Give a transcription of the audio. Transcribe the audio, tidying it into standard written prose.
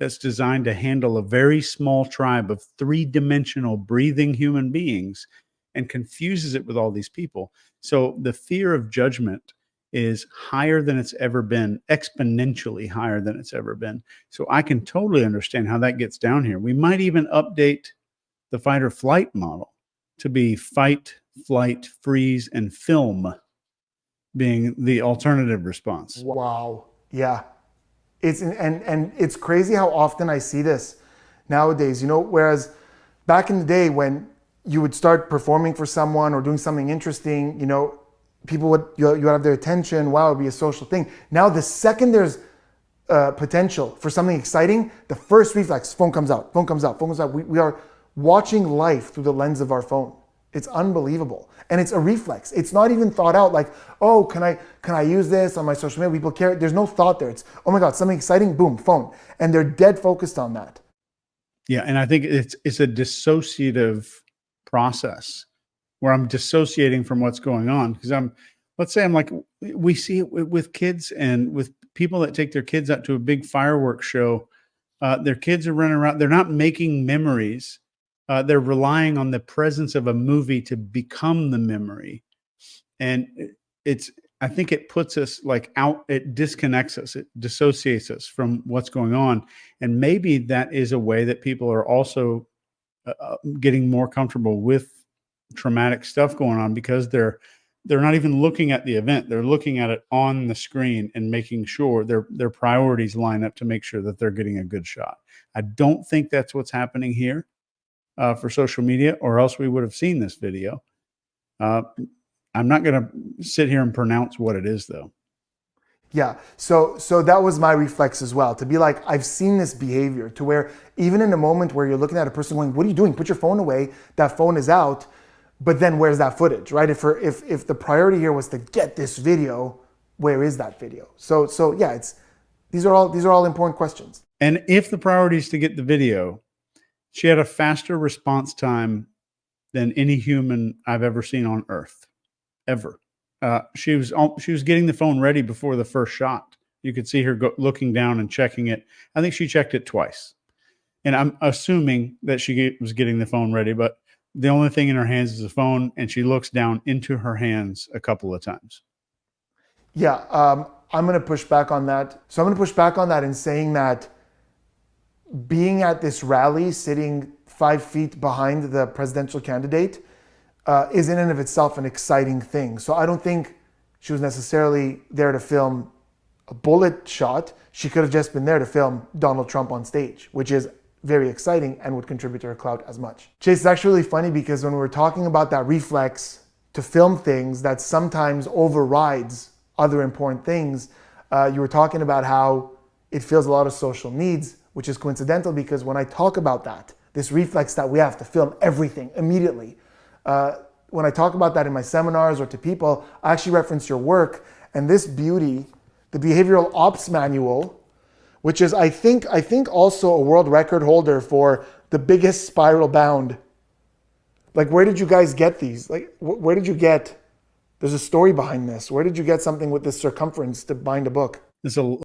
that's designed to handle a very small tribe of three-dimensional breathing human beings and confuses it with all these people. So the fear of judgment is higher than it's ever been, exponentially higher than it's ever been. So I can totally understand how that gets down here. We might even update the fight or flight model to be fight, flight, freeze, and film being the alternative response. Wow. Yeah. And it's crazy how often I see this nowadays, whereas back in the day when you would start performing for someone or doing something interesting, people would, you have their attention. Wow, it'd be a social thing. Now, the second there's potential for something exciting, the first reflex, phone comes out, phone comes out, phone comes out. We are watching life through the lens of our phone. It's unbelievable. And it's a reflex. It's not even thought out like, oh, can I use this on my social media? People care. There's no thought there. It's, oh my God, something exciting, boom, phone. And they're dead focused on that. Yeah, and I think it's a dissociative process where I'm dissociating from what's going on. Because let's say I'm like, we see it with kids and with people that take their kids out to a big fireworks show. Their kids are running around. They're not making memories. They're relying on the presence of a movie to become the memory. And I think it puts us like out, it disconnects us, it dissociates us from what's going on. And maybe that is a way that people are also getting more comfortable with traumatic stuff going on, because they're not even looking at the event. They're looking at it on the screen and making sure their priorities line up to make sure that they're getting a good shot. I don't think that's what's happening here. For social media, or else we would have seen this video. I'm not going to sit here and pronounce what it is, though. Yeah, so that was my reflex as well, to be like, I've seen this behavior to where even in a moment where you're looking at a person going, what are you doing? Put your phone away. That phone is out. But then where's that footage, right? If the priority here was to get this video, where is that video? So yeah, these are all important questions. And if the priority is to get the video, she had a faster response time than any human I've ever seen on Earth, ever. She was getting the phone ready before the first shot. You could see her looking down and checking it. I think she checked it twice. And I'm assuming that she was getting the phone ready, but the only thing in her hands is a phone, and she looks down into her hands a couple of times. Yeah, I'm going to push back on that. So I'm going to push back on that in saying that being at this rally, sitting 5 feet behind the presidential candidate, is in and of itself an exciting thing. So I don't think she was necessarily there to film a bullet shot. She could have just been there to film Donald Trump on stage, which is very exciting and would contribute to her clout as much. Chase, it's actually really funny because when we were talking about that reflex to film things that sometimes overrides other important things, you were talking about how it fills a lot of social needs, which is coincidental because when I talk about that, this reflex that we have to film everything immediately, when I talk about that in my seminars or to people, I actually reference your work and this beauty, the Behavioral Ops Manual, which is, I think also a world record holder for the biggest spiral bound. Like, where did you guys get these? Like, where did you get, there's a story behind this. Where did you get something with this circumference to bind a book? There's a